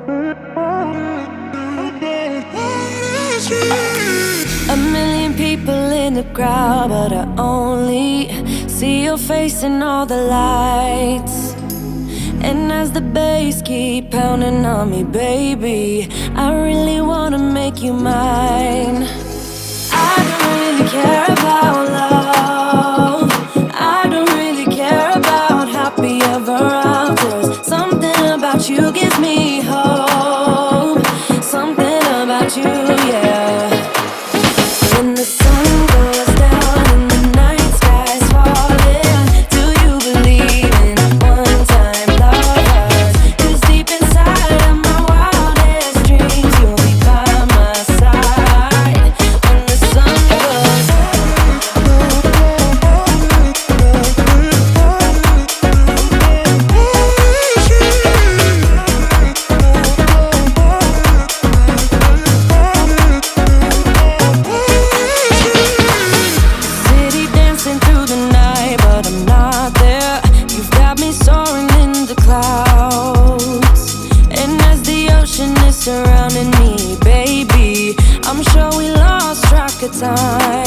A million people in the crowd, but I only see your face in all the lights. And as the bass keep pounding on me, baby, I really wanna make you mine. I don't really care about love. I don't really care about happy ever afters. Something about you gives me hope. Something about you, yeah. When the sun goes down and the night sky's falling, do you believe in one-time lovers? 'Cause deep inside of my wildest dreams, you'll be by my side. When the sun goes down. City dancing through the night, but I'm not there. You've got me soaring in the clouds. And as the ocean is surrounding me, baby, I'm sure we lost track of time.